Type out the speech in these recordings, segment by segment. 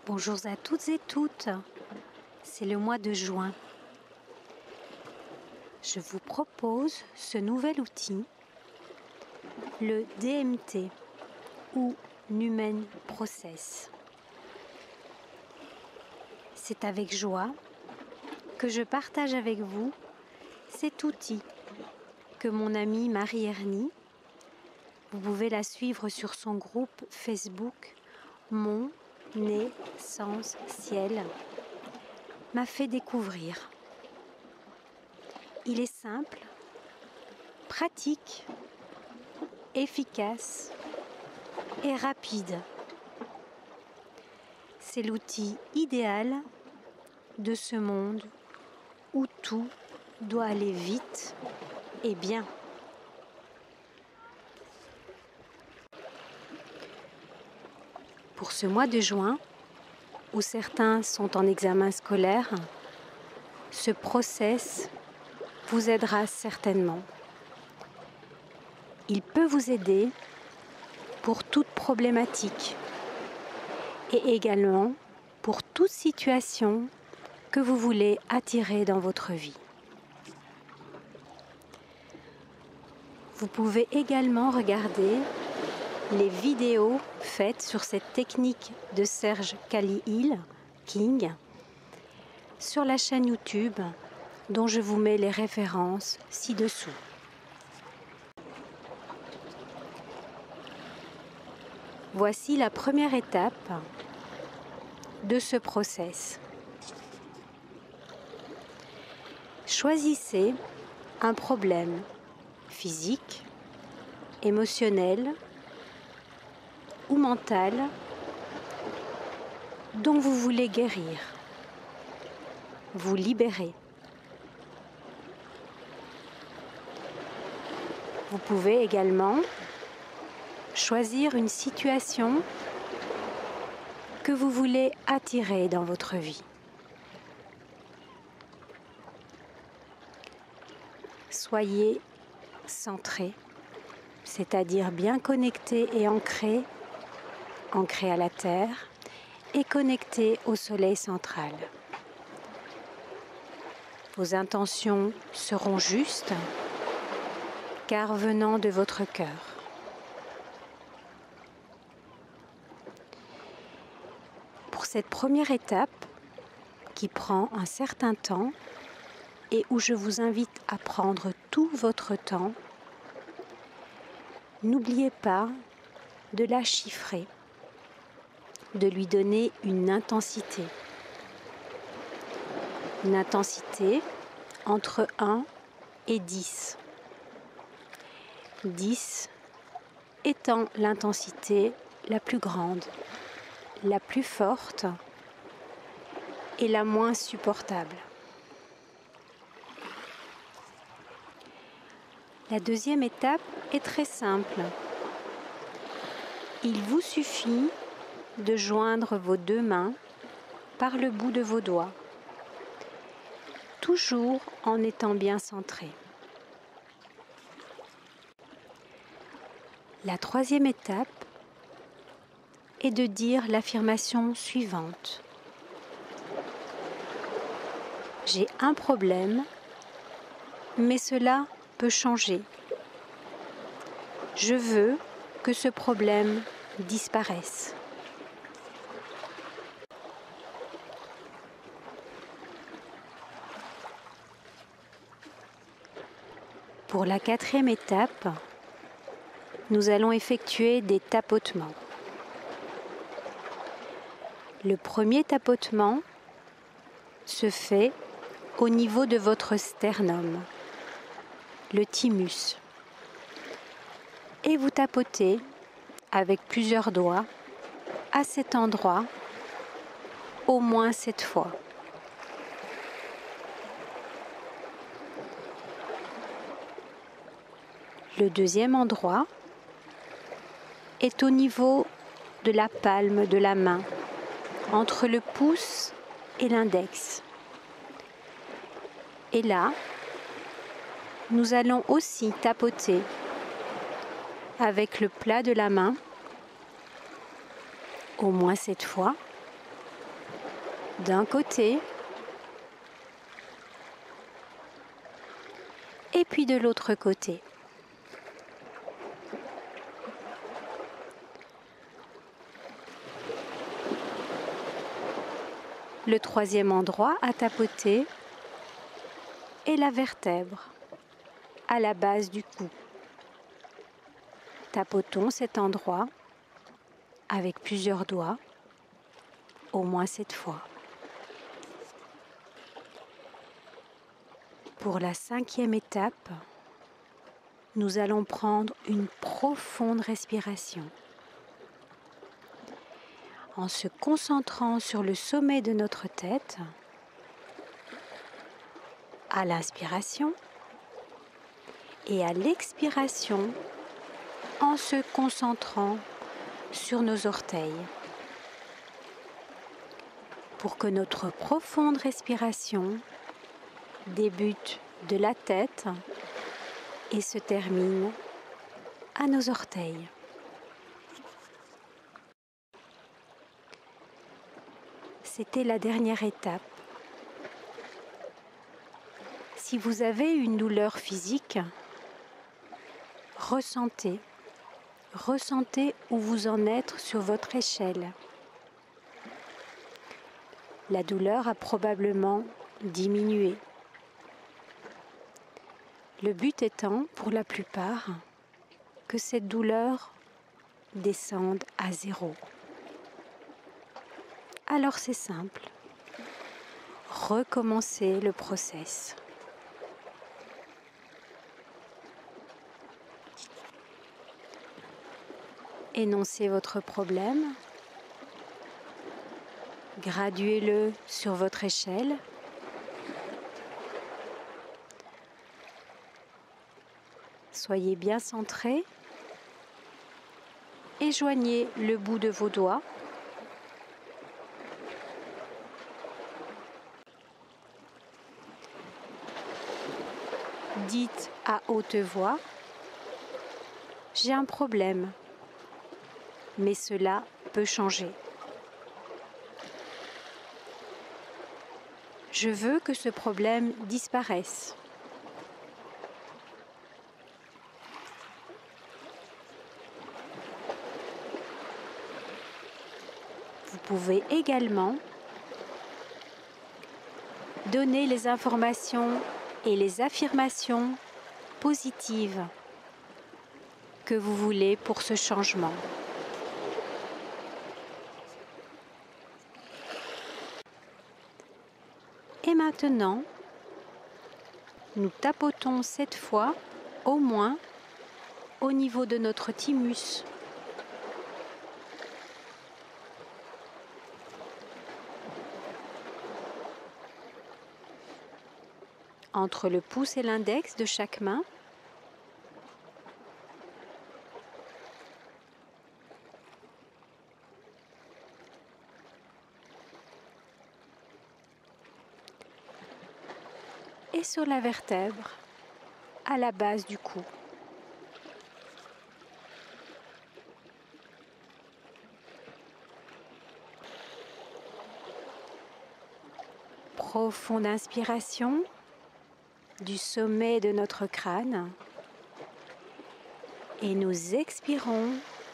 Bonjour à toutes et toutes, c'est le mois de juin. Je vous propose ce nouvel outil, le DMT ou Numen Process. C'est avec joie que je partage avec vous cet outil que mon amie Marie-Ernie, vous pouvez la suivre sur son groupe Facebook Mon Essentiel, m'a fait découvrir. Il est simple, pratique, efficace et rapide. C'est l'outil idéal de ce monde où tout doit aller vite et bien. Pour ce mois de juin, où certains sont en examen scolaire, ce process vous aidera certainement. Il peut vous aider pour toute problématique et également pour toute situation que vous voulez attirer dans votre vie. Vous pouvez également regarder les vidéos faites sur cette technique de Serge King sur la chaîne YouTube dont je vous mets les références ci-dessous. Voici la première étape de ce process. Choisissez un problème physique, émotionnel ou mental dont vous voulez guérir, vous libérer. Vous pouvez également choisir une situation que vous voulez attirer dans votre vie. Soyez centré, c'est-à-dire bien connecté et ancré à la terre et connecté au soleil central. Vos intentions seront justes car venant de votre cœur. Pour cette première étape qui prend un certain temps et où je vous invite à prendre tout votre temps, n'oubliez pas de la chiffrer, de lui donner une intensité. Une intensité entre 1 et 10. 10 étant l'intensité la plus grande, la plus forte et la moins supportable. La deuxième étape est très simple. Il vous suffit de joindre vos deux mains par le bout de vos doigts, toujours en étant bien centré. La troisième étape est de dire l'affirmation suivante. J'ai un problème, mais cela peut changer. Je veux que ce problème disparaisse. Pour la quatrième étape, nous allons effectuer des tapotements. Le premier tapotement se fait au niveau de votre sternum, le thymus. Et vous tapotez avec plusieurs doigts à cet endroit au moins 7 fois. Le deuxième endroit est au niveau de la palme de la main, entre le pouce et l'index. Et là, nous allons aussi tapoter avec le plat de la main, au moins 7 fois, d'un côté et puis de l'autre côté. Le troisième endroit à tapoter est la vertèbre, à la base du cou. Tapotons cet endroit avec plusieurs doigts, au moins 7 fois. Pour la 5e étape, nous allons prendre une profonde respiration. En se concentrant sur le sommet de notre tête, à l'inspiration, et à l'expiration, en se concentrant sur nos orteils. Pour que notre profonde respiration débute de la tête et se termine à nos orteils. C'était la dernière étape. Si vous avez une douleur physique, ressentez où vous en êtes sur votre échelle. La douleur a probablement diminué. Le but étant, pour la plupart, que cette douleur descende à 0. Alors c'est simple. Recommencez le process. Énoncez votre problème. Graduez-le sur votre échelle. Soyez bien centré et joignez le bout de vos doigts. Dites à haute voix: j'ai un problème, mais cela peut changer. Je veux que ce problème disparaisse. Vous pouvez également donner les informations et les affirmations positives que vous voulez pour ce changement. Et maintenant, nous tapotons cette fois au moins au niveau de notre thymus. Entre le pouce et l'index de chaque main. Et sur la vertèbre, à la base du cou. Profonde inspiration du sommet de notre crâne et nous expirons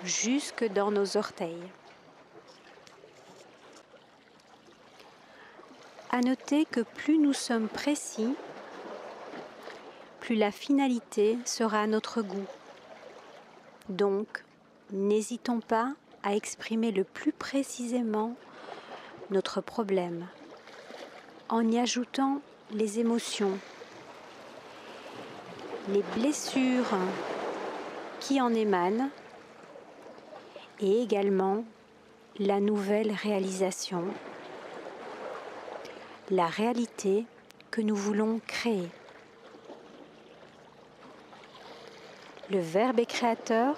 jusque dans nos orteils. À noter que plus nous sommes précis, plus la finalité sera à notre goût. Donc, n'hésitons pas à exprimer le plus précisément notre problème, en y ajoutant les émotions, les blessures qui en émanent et également la nouvelle réalisation, la réalité que nous voulons créer. Le Verbe est créateur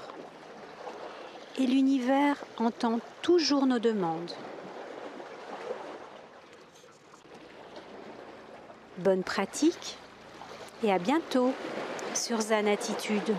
et l'univers entend toujours nos demandes. Bonne pratique et à bientôt sur Zen Attitude.